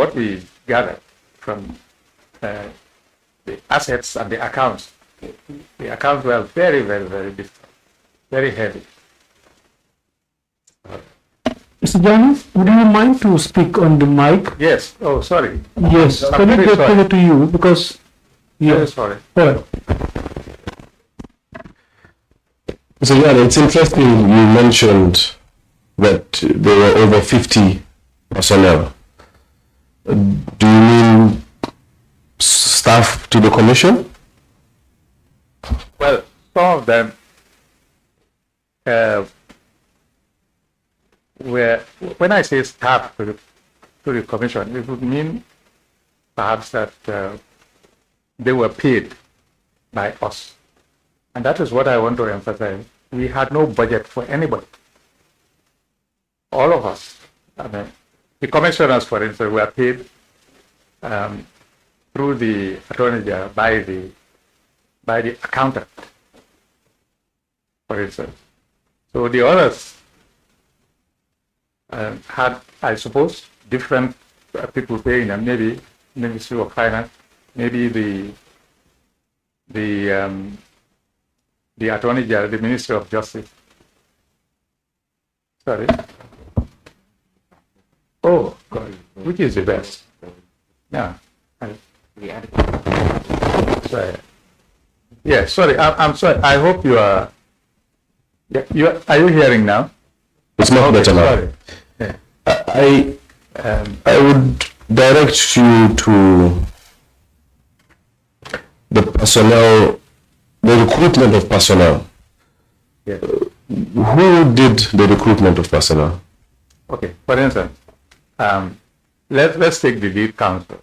what we gathered from the assets and the accounts were very, very, very difficult, very heavy. Mr. Jammeh, would you mind to speak on the mic? Yes. Oh, sorry. Yes. Can I get over to you because Very sorry. All right. So yeah, it's interesting you mentioned that there were over 50 personnel. Do you mean staff to the commission? Well, some of them were, when I say staff to the commission, it would mean perhaps that they were paid by us. And that is what I want to emphasize. We had no budget for anybody. All of us, I mean, the commissioners, for instance, were paid through the Attorney General by the accountant, for instance. So the others had, I suppose, different people paying them, maybe Ministry of Finance, maybe the Attorney General, the Ministry of Justice. Sorry. Oh, God, which is the best? Yeah. Sorry. Yeah, sorry, I'm sorry. I hope you are. Yeah, are you hearing now? It's not better now. Sorry. Yeah. I would direct you to the personnel, the recruitment of personnel. Yeah. Who did the recruitment of personnel? Okay, for instance, let's take the lead counsel.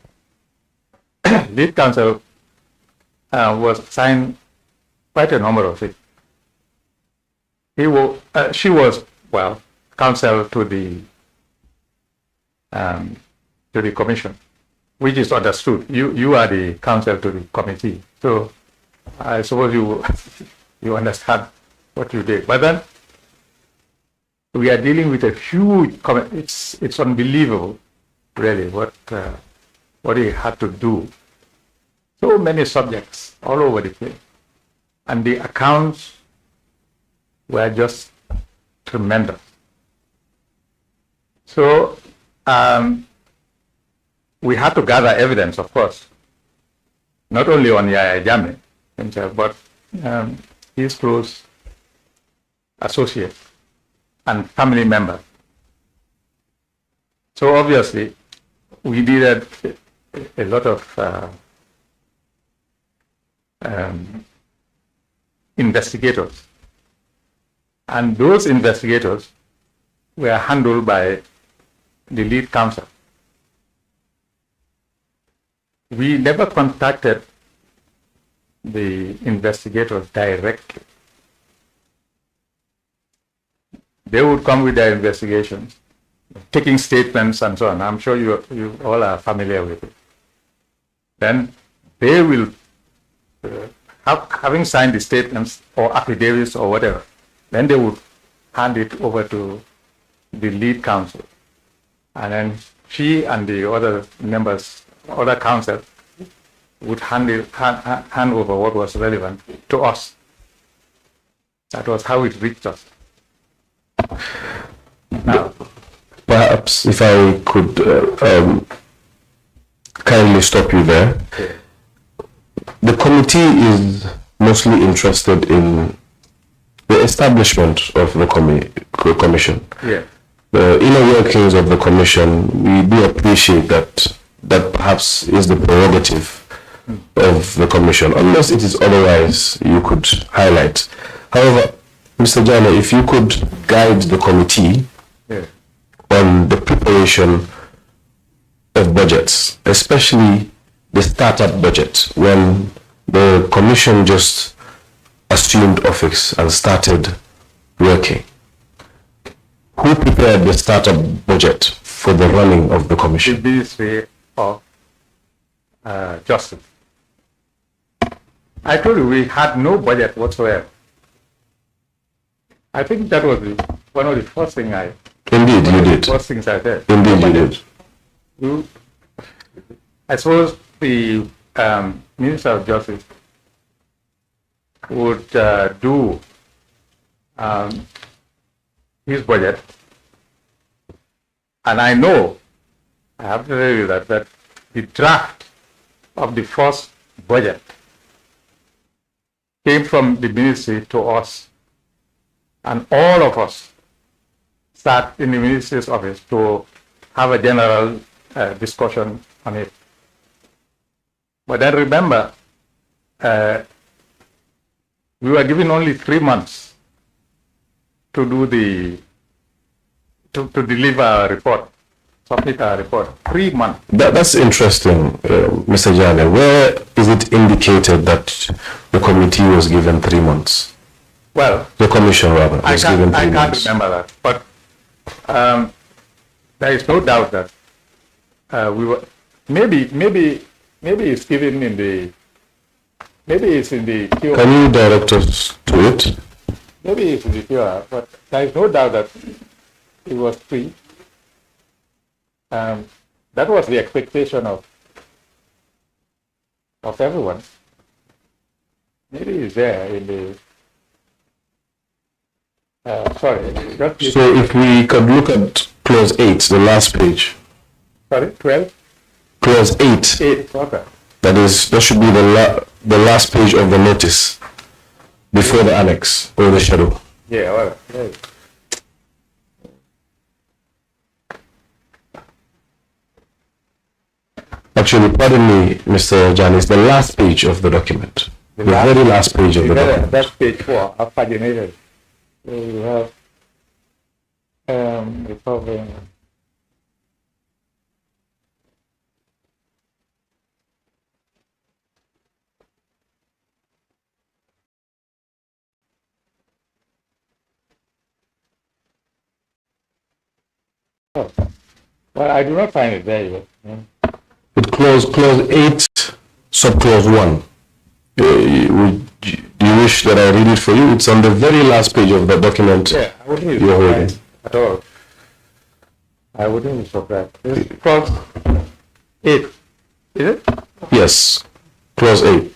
Lead counsel was assigned quite a number of it. She was, well, counsel to the commission, which is understood. You are the counsel to the committee, so I suppose you understand what you did. But then we are dealing with a huge. It's unbelievable, really, what he had to do. So many subjects all over the place, and the accounts were just tremendous. So we had to gather evidence, of course, not only on Jammeh himself, but his close associates and family members. So obviously, we needed a lot of investigators. And those investigators were handled by the lead counsel. We never contacted the investigators directly. They would come with their investigations, taking statements and so on. I'm sure you all are familiar with it. Then they will, having signed the statements or affidavits or whatever, then they would hand it over to the lead counsel. And then she and the other members, other counsel, would hand over what was relevant to us. That was how it reached us. Now, perhaps if I could kindly stop you there. okay. The committee is mostly interested in the establishment of the commission. Yeah. The inner workings of the commission, we do appreciate that perhaps is the prerogative of the commission, unless it is otherwise you could highlight. However, Mr. Jammeh, if you could guide the committee on the preparation of budgets, especially the startup budget, when the commission just assumed office and started working. Who prepared the startup budget for the running of the commission? The Ministry of Justice. I told you we had no budget whatsoever. I think that was one of the first things Indeed, you did. First things I said. Indeed, you did. I suppose the Minister of Justice would do his budget, and I know, I have to tell you that the draft of the first budget came from the ministry to us, and all of us sat in the ministry's office to have a general discussion on it. But then remember, we were given only 3 months to do to deliver a report, submit a report. 3 months. That's interesting, Mr. JANNEH. Where is it indicated that the committee was given 3 months? Well, the commission rather was given 3 months. I can't remember that, but there is no doubt that we were maybe it's given in the QR. Can you direct us to it? Maybe it's in the QR, but there is no doubt that it was free. That was the expectation of everyone. Maybe it's there in the. Sorry. So if we could look at clause 8, the last page. Sorry, 12. Clause 8. 8. Okay. That should be the last page of the notice before the annex or the schedule. Yeah. Well. Right. Actually, pardon me, Mr. Jammeh, it's the last page of the document. The very last page of the document. That's page 4, paginated. So you have the following. Oh. Well, I do not find it there yet. It clause 8, subclause 1. Do you wish that I read it for you? It's on the very last page of the document. Yeah, I wouldn't be you're holding. surprised at all. I wouldn't be surprised. It's clause 8, is it? Yes, clause 8.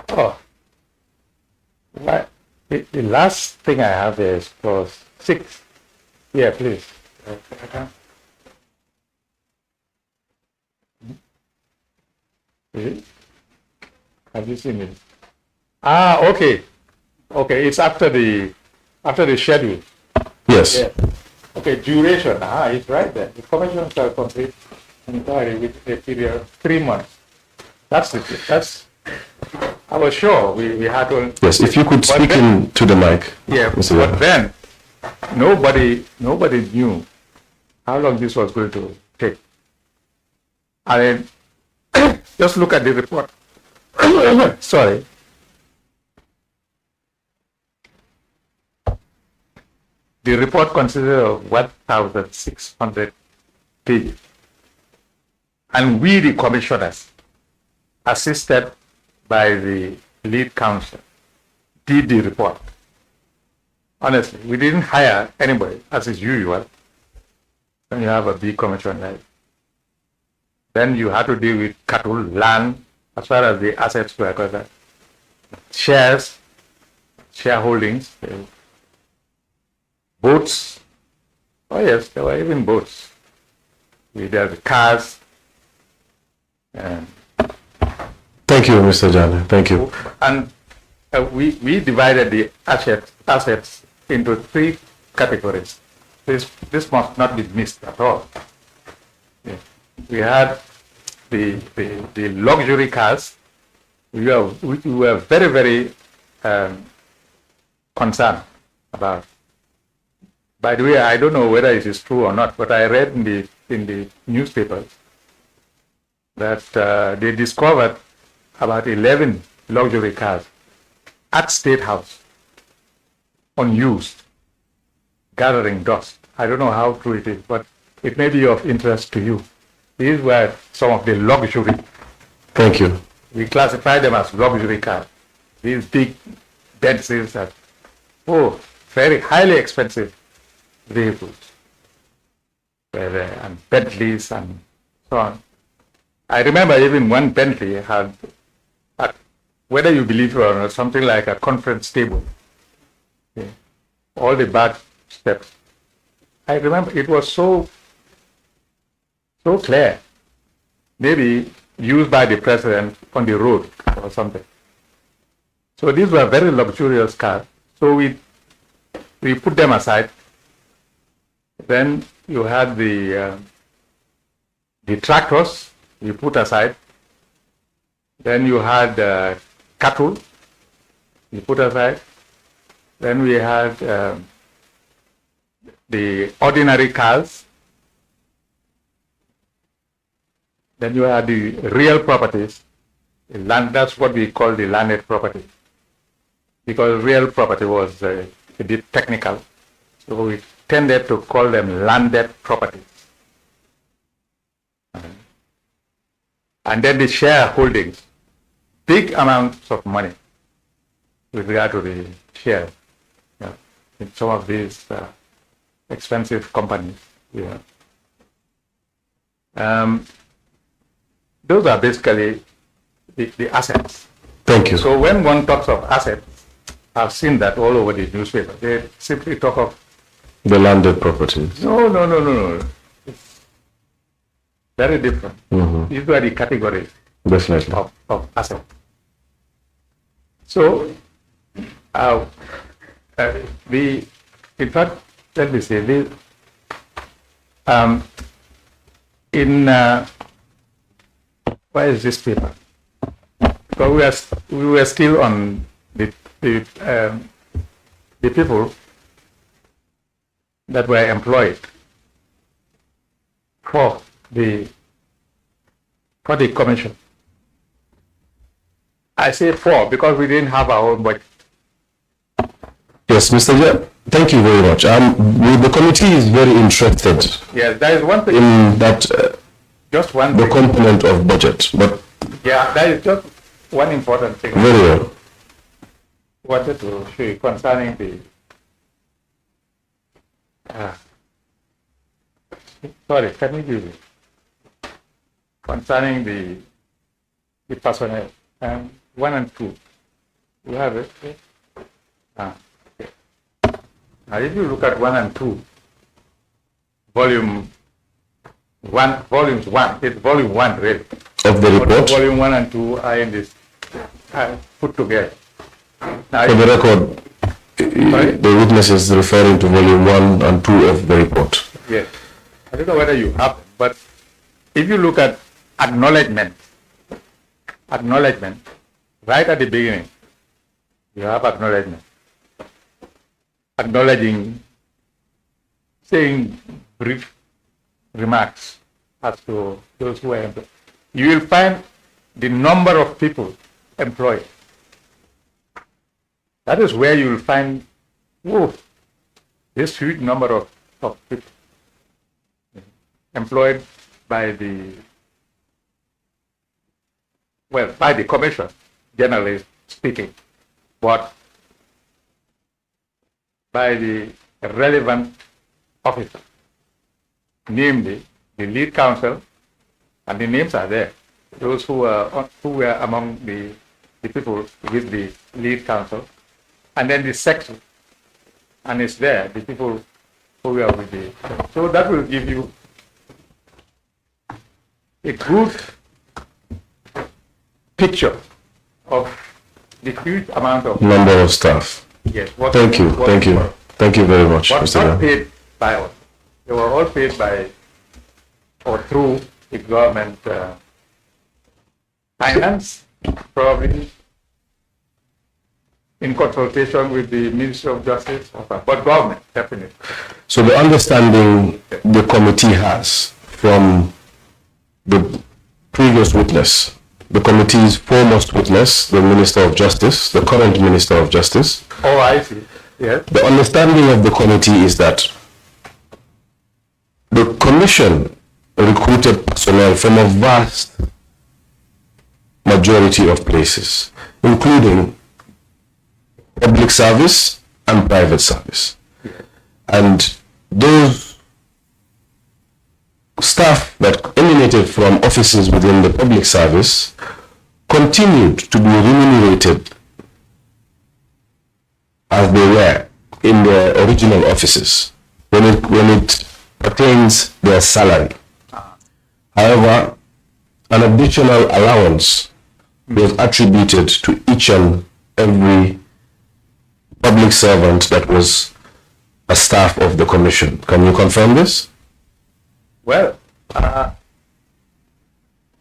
Oh. Right. The last thing I have there is clause 6. Yeah, please. Is it? Have you seen it? Ah, okay. Okay, it's after the schedule. Yes. Yeah. Okay, duration. Ah, it's right there. The commission shall complete inquiry with a period of 3 months. That's it. I was sure we had to. Yes, if you could speak into the mic. Yeah, Mr. but then nobody knew how long this was going to take. And then just look at the report. Sorry. The report consisted of 1,600 pages. And we, the commissioners, assisted by the lead counsel, did the report. Honestly, we didn't hire anybody, as is usual. When you have a big commission, right? Then you had to deal with cattle, land, as far as the assets were concerned. Shares, shareholdings, boats. Oh yes, there were even boats. We dealt with cars. And Thank you, Mr. Jammeh. Thank you. And we divided the assets into 3 categories. This must not be missed at all. Yeah. We had the luxury cars. We were very, very concerned about. By the way, I don't know whether it is true or not, but I read in the newspapers that they discovered about 11 luxury cars at State House, unused, gathering dust. I don't know how true it is, but it may be of interest to you. These were some of the luxury. Thank you. We classify them as luxury cars. These big Benzes are, very highly expensive vehicles. And Bentleys and so on. I remember even one Bentley had, whether you believe it or not, something like a conference table. Okay. All the back steps. I remember it was so clear. Maybe used by the president on the road or something. So these were very luxurious cars. So we put them aside. Then you had the tractors you put aside. Then you had cattle you put aside. Then we had the ordinary cars. Then you had the real properties. The land, that's what we call the landed property. Because real property was a bit technical. So we tended to call them landed properties. And then the shareholdings, big amounts of money with regard to the shares in some of these expensive companies. Those are basically the assets. Thank you. So when one talks of assets, I've seen that all over the newspaper. They simply talk of the landed properties. No. It's very different. These are the categories Definitely. of assets. So in fact, let me say this. Where is this paper? Because we were still on the people that were employed for the commission. I say for because we didn't have our own budget. Yes, Mr. Jeb, thank you very much. The committee is very interested Yes, there is one thing. in that Just one the thing. component of budget, but Yeah, that is just one important thing. very well. Wanted to show you concerning the sorry, can you give it? Concerning the personnel 1 and 2. You have it? Okay. Now if you look at 1 and 2, volumes 1, it's volume 1 really. Of the report. Volume 1 and 2 are in this put together. Now, For the record, the witness is referring to volume 1 and 2 of the report. yes. I don't know whether you have, but if you look at acknowledgement, right at the beginning, you have acknowledgement. Acknowledging, saying brief remarks as to those who are employed. You will find the number of people employed. That is where you will find this huge number of people employed by the commission, generally speaking, but by the relevant officer, namely the lead counsel, and the names are there. Those who were among the people with the lead counsel, and then the section, and it's there, the people who were with the. So that will give you a good picture of the huge amount of Number of staff. yes. Thank you very much, But Mr. not Jeb. paid by us. They were all paid by or through the government finance, probably in consultation with the Ministry of Justice, but government, definitely. So the understanding the committee has from the previous witness, the committee's foremost witness, the Minister of Justice, the current Minister of Justice, Oh, I see. Yes. the understanding of the committee is that the commission recruited personnel from a vast majority of places, including public service and private service. And those staff that emanated from offices within the public service continued to be remunerated as they were in their original offices when it pertains their salary. However, an additional allowance was attributed to each and every public servant that was a staff of the commission. Can you confirm this? Well,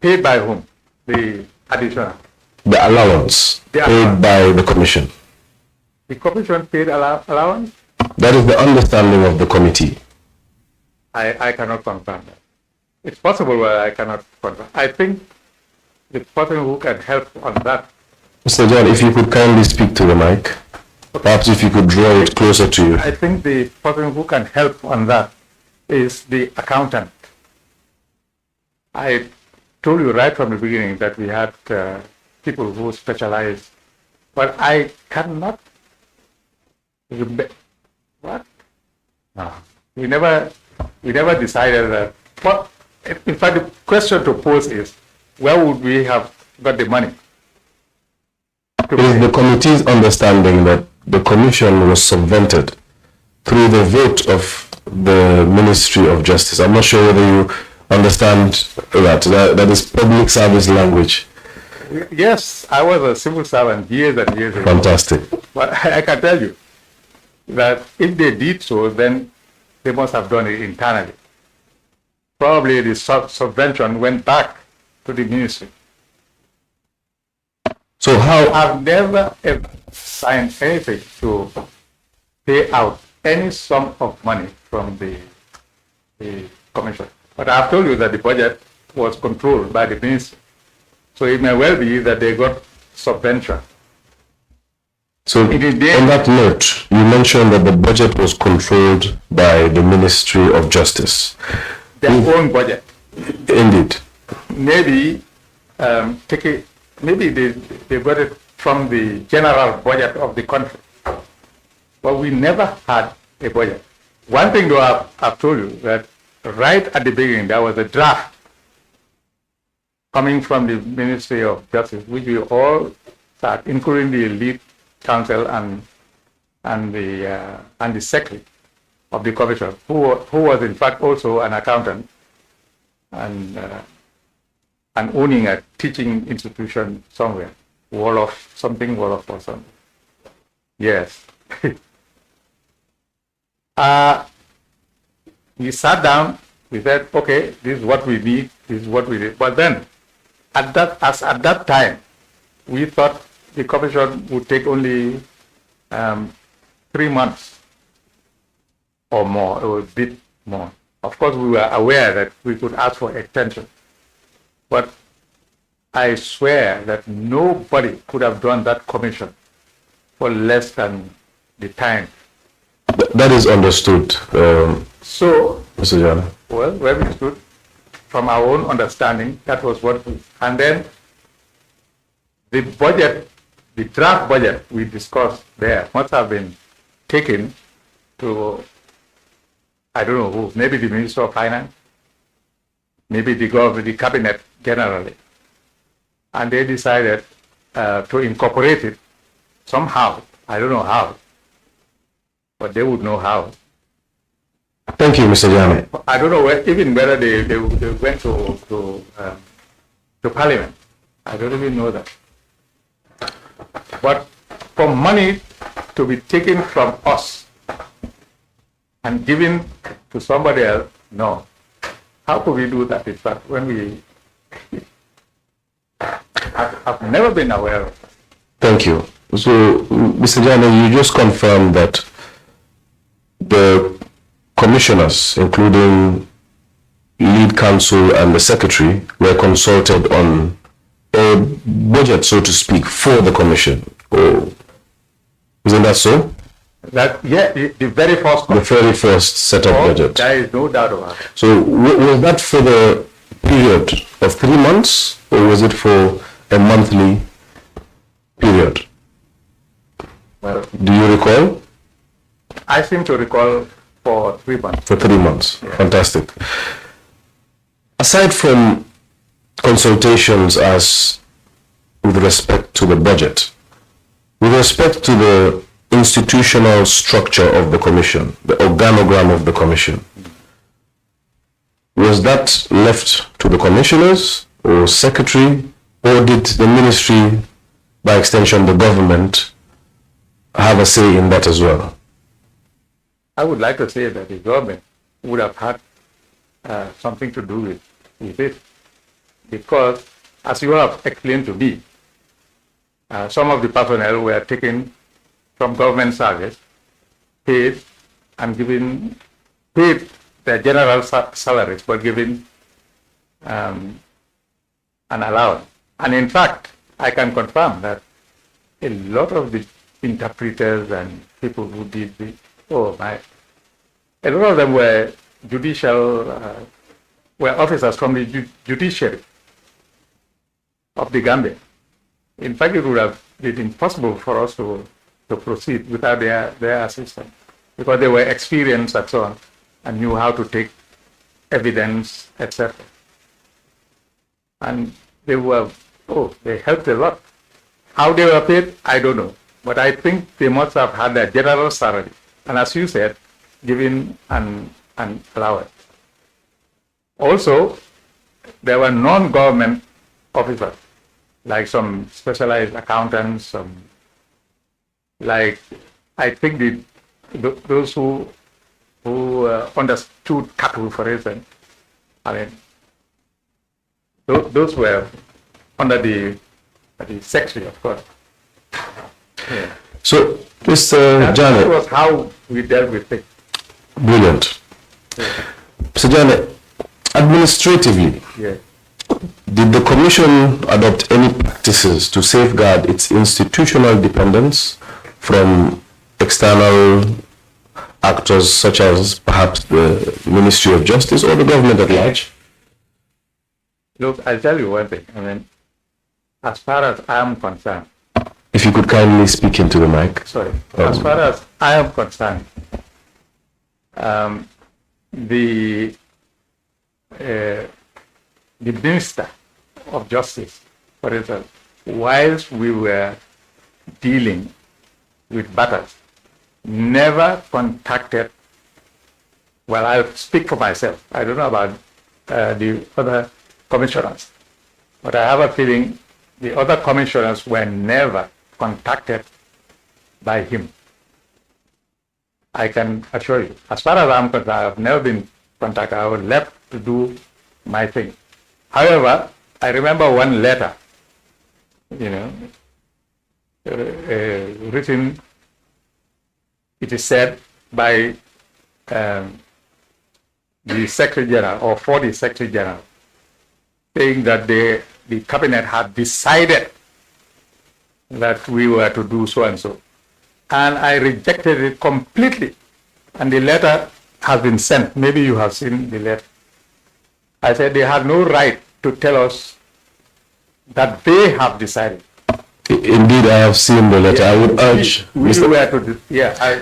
paid by whom? The additional? The allowance paid by the commission. The commission paid allowance? That is the understanding of the committee. I cannot confirm that. It's possible, but I cannot confirm. I think the person who can help on that. Mr. John, if you could kindly speak to the mic. Perhaps if you could draw it closer to you. I think the person who can help on that is the accountant. I told you right from the beginning that we had people who specialize, but I cannot what? No. We never decided that. But in fact, the question to pose is, where would we have got the money? It is the committee's understanding that the commission was subvented through the vote of the Ministry of Justice. I'm not sure whether you understand that. That is public service language. Yes, I was a civil servant years and years ago. Fantastic. But I can tell you that if they did so, then they must have done it internally. Probably the subvention went back to the ministry. So how? I've never ever signed anything to pay out any sum of money from the commission. But I've told you that the budget was controlled by the ministry. So it may well be that they got subvention. So on that note, you mentioned that the budget was controlled by the Ministry of Justice. Their own budget. Indeed. Maybe maybe they got it from the general budget of the country. But we never had a budget. One thing though, I've told you that right at the beginning there was a draft coming from the Ministry of Justice, which we all start, including the lead counsel and the secretary of the commission, who was in fact also an accountant and owning a teaching institution somewhere, Wolof or something. Yes. We sat down. We said, okay, this is what we need. This is what we need. But then, at that time, we thought the commission would take only 3 months or more, or a bit more. Of course, we were aware that we could ask for extension. But I swear that nobody could have done that commission for less than the time. That is understood. So, Mr. Janeh. well, where we stood, from our own understanding, that was what we, and then the budget, the draft budget we discussed there must have been taken to, I don't know who, maybe the Minister of Finance, maybe the cabinet generally. And they decided to incorporate it somehow. I don't know how, but they would know how. Thank you, Mr. Janeh. I don't know whether they went to Parliament. I don't even know that. But for money to be taken from us and given to somebody else, no. How could we do that, in fact, when we... I've never been aware of that. Thank you. So, Mr. Janeh, you just confirmed that the commissioners, including lead counsel and the secretary, were consulted on a budget, so to speak, for the commission. Oh, isn't that so? That, yeah, the very first... The very first set of budget. There is no doubt about it. So was that for the period of 3 months, or was it for a monthly period? Well, do you recall? I seem to recall for 3 months. For 3 months. Yeah. Fantastic. aside from consultations as with respect to the budget, with respect to the institutional structure of the commission, the organogram of the commission, was that left to the commissioners or secretary, or did the ministry, by extension the government, have a say in that as well? I would like to say that the government would have had something to do with it, because, as you have explained to me, some of the personnel were taken from government service, paid and given, paid their general salaries, but given an allowance. And in fact, I can confirm that a lot of the interpreters and people who did a lot of them were were officers from the judiciary of the Gambia. In fact, it would have been impossible for us to proceed without their assistance, because they were experienced and so on, and knew how to take evidence, etc. And they helped a lot. How they were paid, I don't know. But I think they must have had a general salary. And as you said, given an allowance. Also, there were non-government officers, like some specialized accountants, like I think those who understood cattle, for instance. I mean, those were under the secretary, of course. Yeah. So, Mr. Janneh, that was how we dealt with it. Brilliant. Yeah. Mr. Janneh, administratively, Yeah. did the commission adopt any practices to safeguard its institutional dependence from external actors such as perhaps the Ministry of Justice or the government at large? Look, I'll tell you one thing. I mean, as far as I am concerned, If you could kindly speak into the mic. sorry, as far as I am concerned, the Minister of Justice, for instance, whilst we were dealing with matters, never contacted, well, I'll speak for myself. I don't know about the other commissioners, but I have a feeling the other commissioners were never contacted by him. I can assure you, as far as I'm concerned, I have never been contacted. I was left to do my thing. However, I remember one letter, written, it is said, by the Secretary General, or for the Secretary General, saying that the cabinet had decided that we were to do so and so. And I rejected it completely. And the letter has been sent. Maybe you have seen the letter. I said they had no right to tell us that they have decided. Indeed, I have seen the letter. I would urge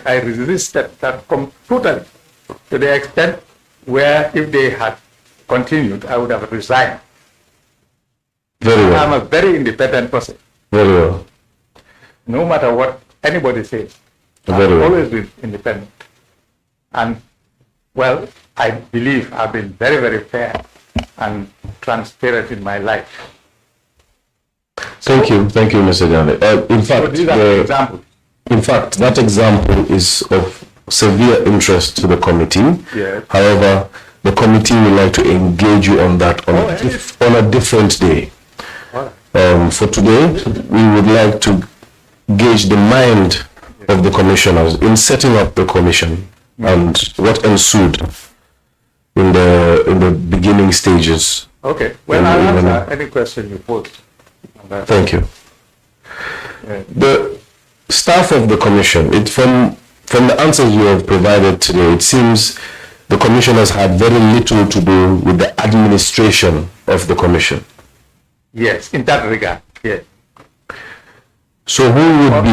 I resisted that totally, to the extent where if they had continued, I would have resigned. Very well. I'm a very independent person. Very well. No matter what anybody says, Very I've well. always been independent. And, well, I believe I've been very, very fair and transparent in my life. Thank you, Mr. Janneh. So these are the examples. In fact, that example is of severe interest to the committee. Yes. However, the committee would like to engage you on that on a different day. All right. For today, we would like to gauge the mind of the commissioners in setting up the commission and what ensued in the beginning stages. Okay. Well, I'll answer any question you pose. Thank you. The staff of the commission, from the answers you have provided today, it seems the commissioners had very little to do with the administration of the commission. Yes, in that regard, yes. So who would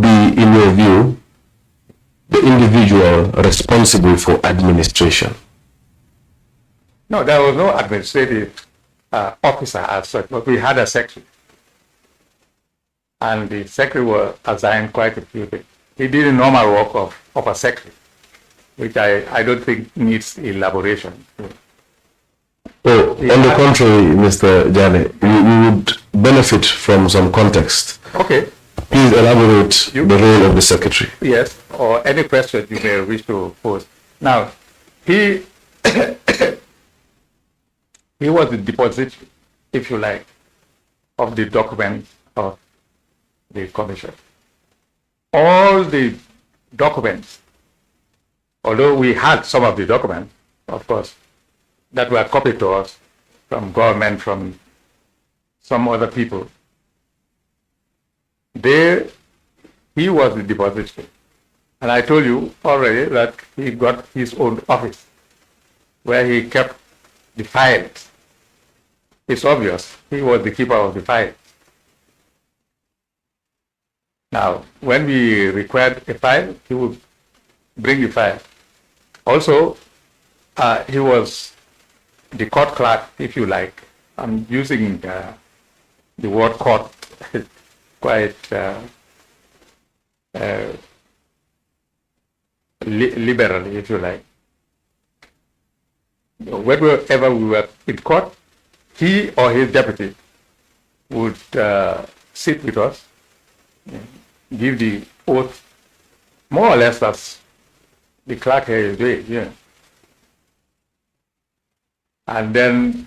be, in your view, the individual responsible for administration? No, there was no administrative officer as such, but we had a secretary. And the secretary was assigned quite a few things. He did the normal work of a secretary, which I don't think needs elaboration. Oh, on the contrary, Mr. Janeh, we would benefit from some context. Okay. Please elaborate the role of the secretary. Yes, or any question you may wish to pose. Now, he he was the depository, if you like, of the documents of the commission. All the documents, although we had some of the documents, of course, that were copied to us from government, from some other people, he was the depository. And I told you already that he got his own office where he kept the files. It's obvious he was the keeper of the files. Now, when we required a file, he would bring the file. Also, he was the court clerk, if you like. I'm using the word court quite liberally, if you like. Whenever we were in court, he or his deputy would sit with us, give the oath, more or less as the clerk here is doing, yeah. And then,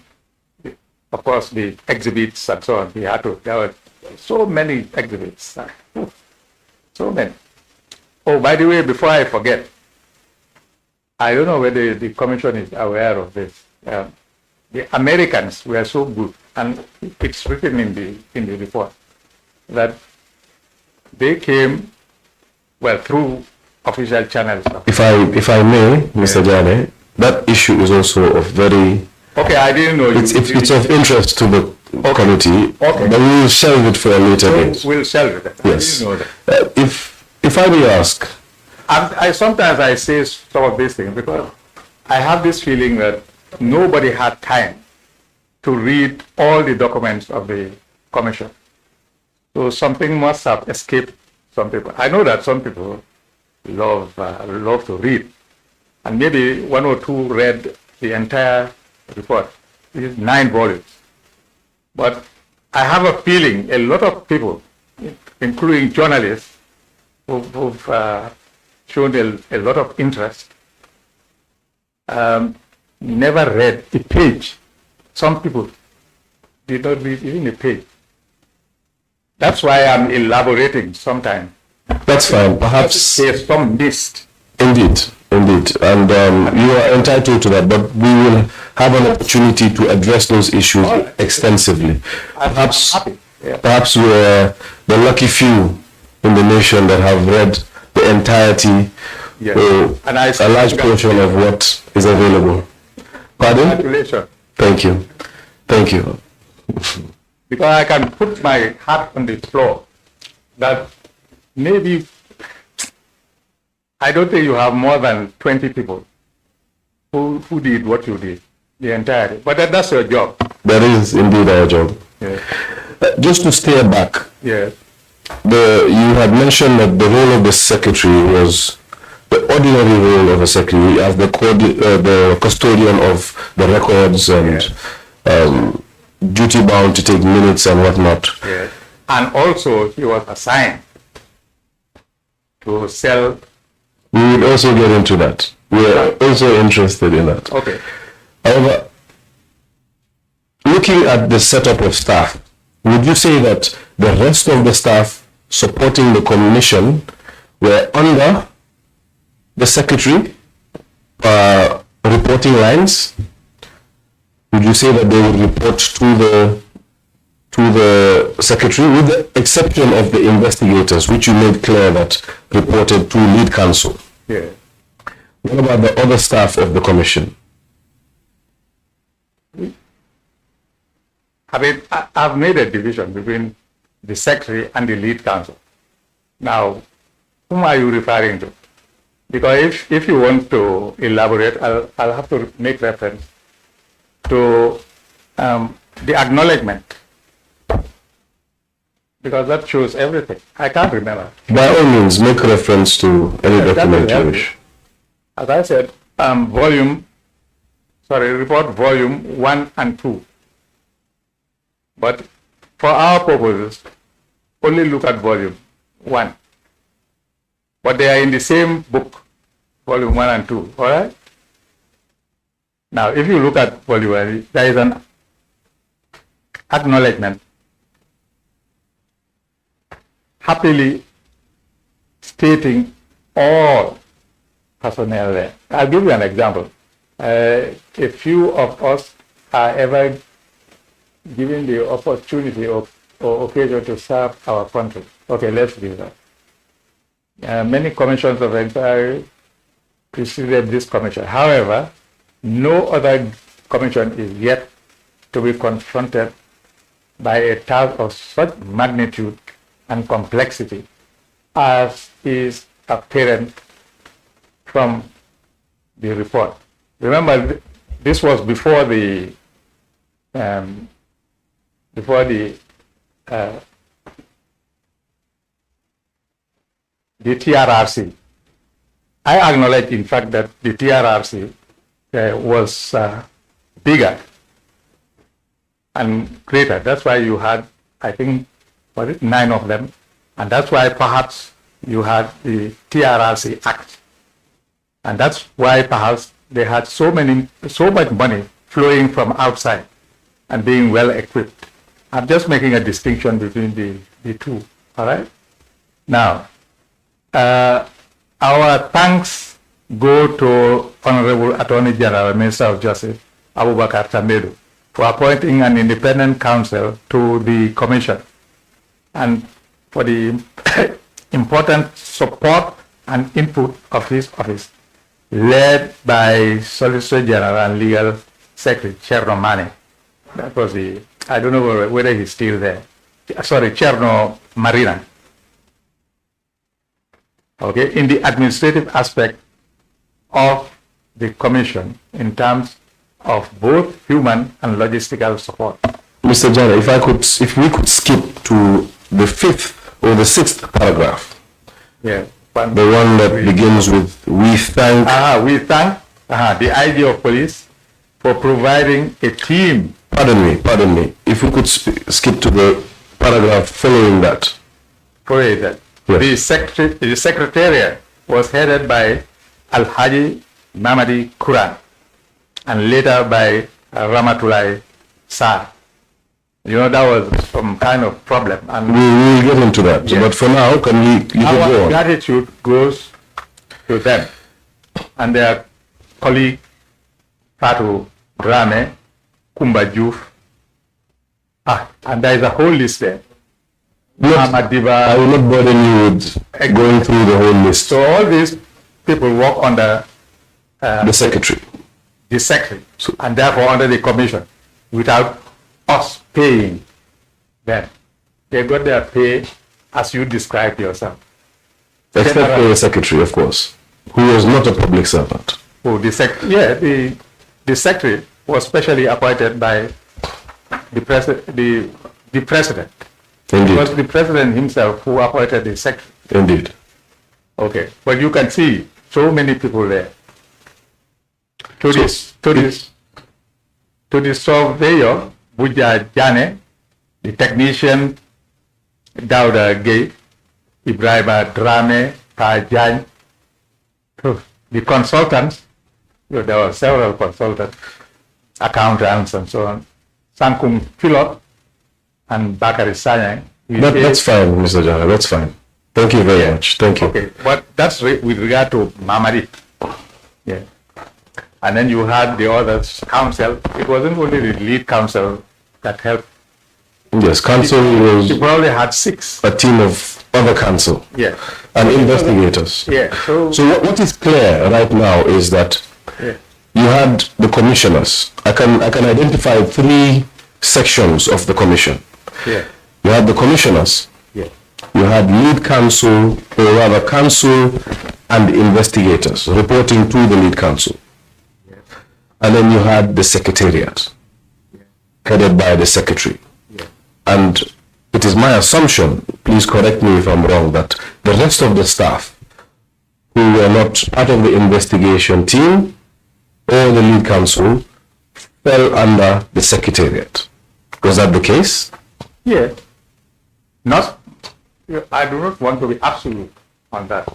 of course, the exhibits and so on, there were so many exhibits, so many. Oh, by the way, before I forget, I don't know whether the commission is aware of this. The Americans were so good, and it's written in the report, that they came, well, through official channels. If I may, Mr. Janeh, that issue is also of very... Okay, I didn't know. It's of interest to the committee, okay, but we will shelve it for a later date. We'll shelve it. Yes. I didn't know that. If I may ask... Sometimes I say some of these things because I have this feeling that nobody had time to read all the documents of the commission. So something must have escaped some people. I know that some people love to read, and maybe one or two read the entire report. It is 9 volumes. But I have a feeling a lot of people, including journalists, who've shown a lot of interest, never read a page. Some people did not read even a page. That's why I'm elaborating sometimes. That's fine. Perhaps there's some missed. Indeed. And you are entitled to that, but we will have an opportunity to address those issues extensively. Perhaps we are the lucky few in the nation that have read the entirety, yes, or a large portion of what is available. Pardon? Congratulations. Thank you. Thank you. Because I can put my heart on the floor that maybe, I don't think you have more than 20 people who did what you did, the entirety. But that's your job. That is indeed our job. Yes. Just to stay back, yes, you had mentioned that the role of the secretary was the ordinary role of a secretary as the custodian of the records and yes, duty bound to take minutes and whatnot. Yes. And also he was assigned to sell. We would also get into that. We are also interested in that. Okay. However, looking at the setup of staff, would you say that the rest of the staff supporting the commission were under the secretary reporting lines? Would you say that they would report to the secretary, with the exception of the investigators, which you made clear that reported to lead counsel? Yeah. What about the other staff of the commission? I mean, I've made a division between the secretary and the lead counsel. Now, whom are you referring to? Because if you want to elaborate, I'll have to make reference to the acknowledgement, because that shows everything. I can't remember. By all means, make reference to any document you wish. As I said, report volume 1 and 2. But for our purposes, only look at volume 1. But they are in the same book, volume 1 and 2, all right? Now, if you look at volume 1, there is an acknowledgement happily stating all personnel there. I'll give you an example. A few of us are ever given the opportunity or occasion to serve our country. Okay, let's do that. Many commissions of inquiry preceded this commission. However, no other commission is yet to be confronted by a task of such magnitude and complexity as is apparent from the report. Remember, this was before the TRRC. I acknowledge, in fact, that the TRRC was bigger and greater. That's why you had, I think, 9 of them, and that's why perhaps you had the TRRC Act, and that's why perhaps they had so much money flowing from outside and being well equipped. I'm just making a distinction between the two. All right. Now, our thanks go to Honorable Attorney General, Minister of Justice, Abubakar Tamedu, for appointing an independent counsel to the commission and for the important support and input of his office, led by Solicitor General and Legal Secretary Cherno Mane. That was I don't know whether he's still there. Sorry, Cherno Marina. Okay, in the administrative aspect of the commission in terms of both human and logistical support. Mr. Janneh, if we could skip to the 5th or the 6th paragraph. Yeah. The one that begins with, we thank the IG of police for providing a team. Pardon me. If we could skip to the paragraph following that. Yes. The secretariat was headed by Al-Haji Mamadi Quran and later by Ramatullah Sar. You know, that was some kind of problem. And we will get into that. Yes. But for now, can you go on? Gratitude goes to them and their colleague Fatu Drame, Kumba Juf. And there is a whole list there. I will not bother you with going through the whole list. So all these people work under the secretary. The secretary, and therefore under the commission, without us paying them. They got their pay as you described yourself. Except for the secretary, of course, who was not a public servant. Oh, the secretary was specially appointed by the president. Indeed. It was the president himself who appointed the secretary. Indeed. Okay, but you can see so many people there. To the surveyor, Buja JANNEH, the technician, Dauda Gay, Ibrahima Drame, Tajan, the consultants, there were several consultants, accountants and so on, Sankung Philot and Bakari Sanyang. That's fine, Mr. Janneh, that's fine. Thank you very much. Thank you. Okay, but that's with regard to Mamadi. Yeah. And then you had the other council. It wasn't only the lead council that helped. Yes, council was. You probably had 6. A team of other council. Yeah. And investigators. Yeah. So what is clear right now is that you had the commissioners. I can identify 3 sections of the commission. Yeah. You had the commissioners. Yeah. You had lead counsel, or rather counsel and investigators reporting to the lead counsel. And then you had the secretariat. headed by the secretary. Yeah. And it is my assumption, please correct me if I'm wrong, that the rest of the staff who were not part of the investigation team or the lead counsel fell under the secretariat. Was that the case? Yeah. Not, I do not want to be absolute on that,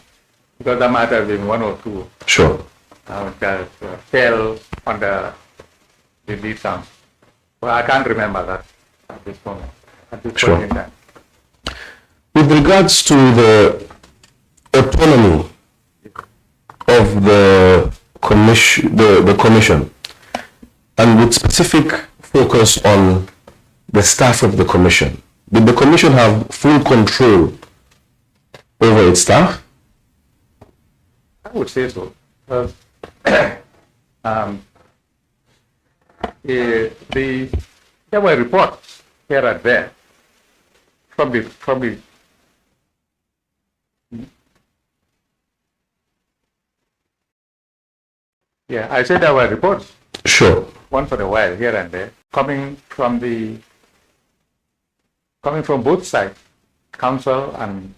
because there might have been one or two Sure. that fell under the lead counsel. Well, I can't remember that at this moment, at this Sure. point in time. With regards to the autonomy of the commission, and with specific focus on the staff of the commission, did the commission have full control over its staff? I would say so. There were reports here and there from the yeah, I said there were reports Sure. once in a while here and there coming from both sides, council and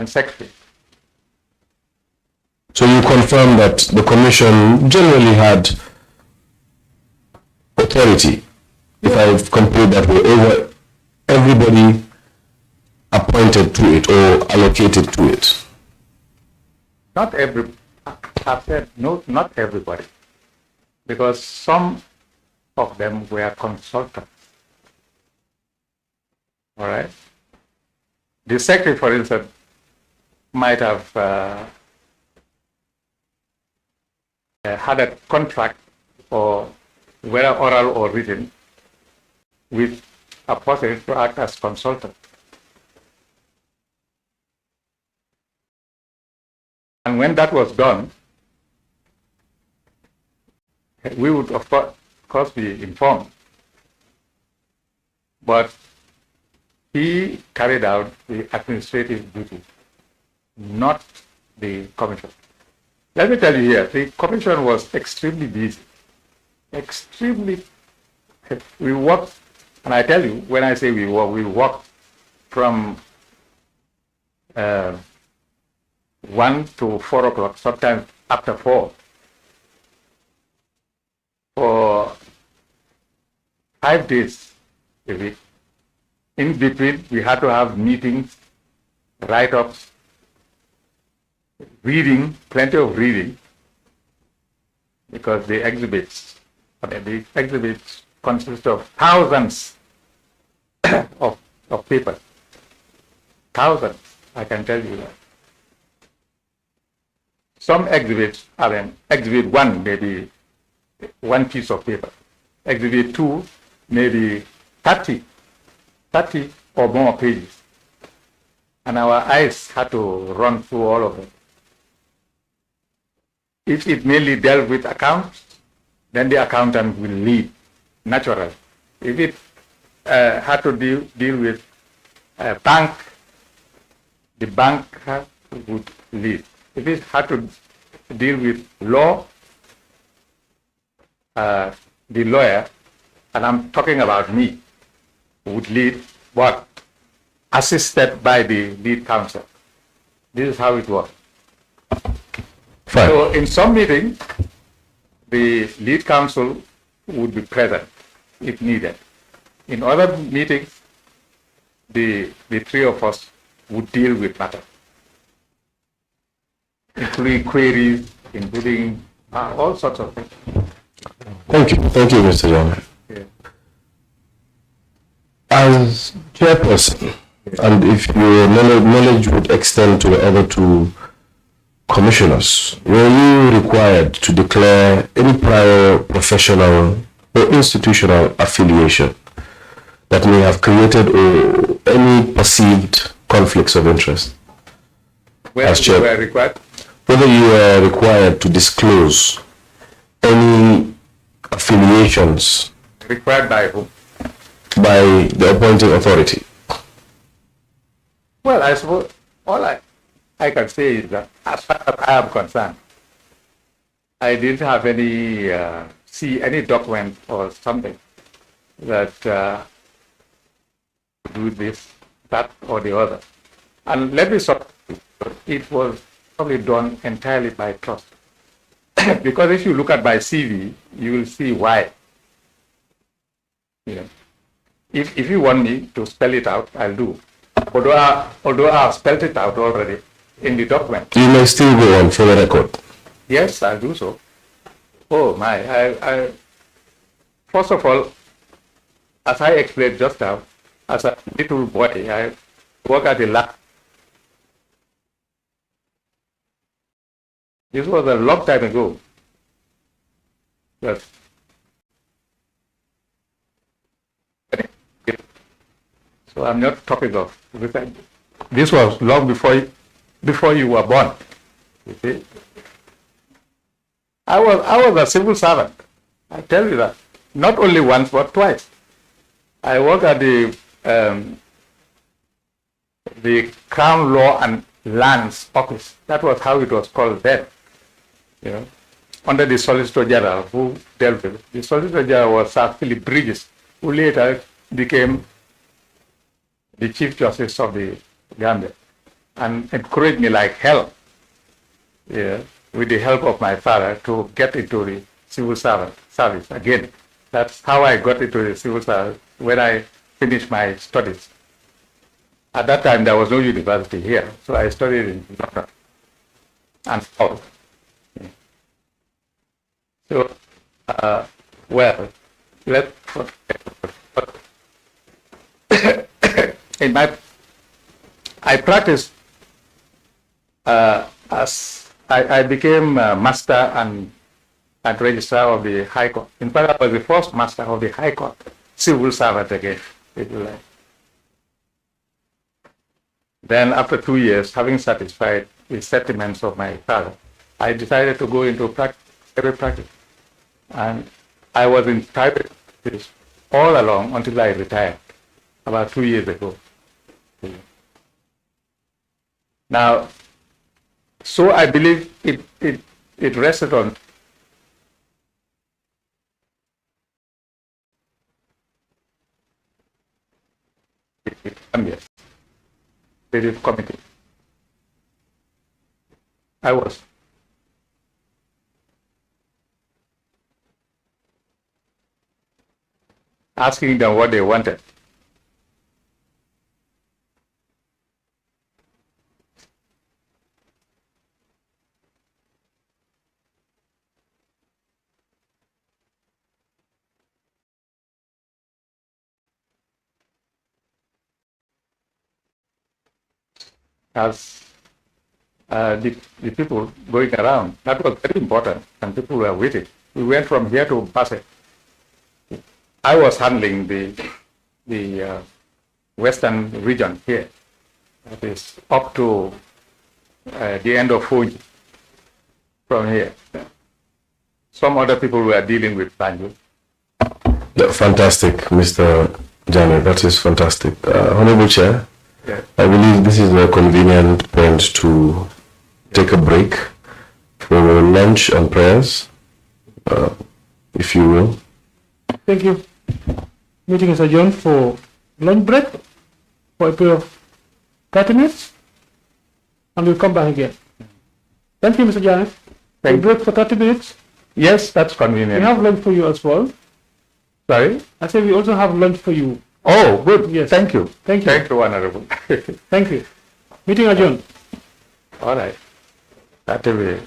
secretary. So you confirm that the commission generally had authority, if I've compared that way, over everybody appointed to it or allocated to it? Not every, I've said no, not everybody, because some of them were consultants. All right. The secretary, for instance, might have had a contract, or whether oral or written, with a person to act as consultant. And when that was done, we would of course be informed. But he carried out the administrative duty, not the commission. Let me tell you here, the commission was extremely busy. Extremely. We worked, and I tell you, when I say we worked from 1 to 4 o'clock, sometimes after 4, for 5 days a week. In between, we had to have meetings, write-ups, reading, plenty of reading, because the exhibits consist of thousands of papers. Thousands, I can tell you that. Some exhibits, exhibit 1 maybe 1 piece of paper. Exhibit 2 maybe 30 or more pages. And our eyes had to run through all of them. If it mainly dealt with accounts, then the accountant will lead, naturally. If it had to deal with a bank, the bank would lead. If it had to deal with law, the lawyer, and I'm talking about me, would lead, but assisted by the lead counsel. This is how it works. Fine. So in some meetings, the lead counsel would be present if needed. In other meetings, the 3 of us would deal with matters, including queries, including all sorts of things. Thank you, Mr. Jammeh. Yeah. As chairperson, and if your knowledge would extend to the other 2 commissioners, were you required to declare any prior professional or institutional affiliation that may have created or any perceived conflicts of interest? Where you were required? Whether you were required to disclose any affiliations Required by whom? by the appointing authority. Well, I suppose all I can say is that as far as I am concerned, I didn't have any see any document or something that do this, that, or the other. And let me stop. It was probably done entirely by trust. Because if you look at my CV, you will see why. You know, if you want me to spell it out, I'll do. Although I have spelled it out already in the document. You may still go on for the record. Yes, I'll do so. Oh my! First of all, as I explained just now, as a little boy, I worked at the lab. This was a long time ago. But so I'm not talking of this was long before you were born. You see? I was a civil servant. I tell you that. Not only once but twice. I worked at the Crown Law and Lands Office. That was how it was called then. You know, under the Solicitor General who dealt with it. The Solicitor General was Sir Philip Bridges, who later became the Chief Justice of the Gambia, and encouraged me like hell, yeah, with the help of my father, to get into the civil service again. That's how I got into the civil service when I finished my studies. At that time, there was no university here, so I studied in London and South. So, well, I practiced as I became master and registrar of the High Court. In fact, I was the first master of the High Court, civil servant again, if you like. Then, after 2 years, having satisfied the sentiments of my father, I decided to go into private practice. And I was in private practice all along until I retired, about 2 years ago. Now, so I believe it rested on the Executive Committee. I was. Asking them what they wanted. As the people going around, that was very important, and people were waiting. We went from here to Basse. I was handling the western region here. That is up to the end of Fuji from here. Some other people were dealing with Banjul. Fantastic, Mr. Janeh. That is fantastic. Honorable Chair, Yeah. I believe this is a convenient point to take a break for lunch and prayers, if you will. Thank you. Meeting is adjourned for lunch break for a period of 30 minutes, and we'll come back again. Thank you, Mr. Jammeh. Thank We'll break for 30 minutes. Yes, that's We convenient. have lunch for you as well. Sorry? I said we also have lunch for you. Oh, good. Yes. Thank you. Thank you. Thank you, Honorable. Thank you. Meeting adjourned. All right. That will be.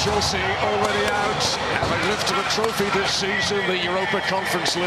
Chelsea already out, having lifted a trophy this season, the Europa Conference League.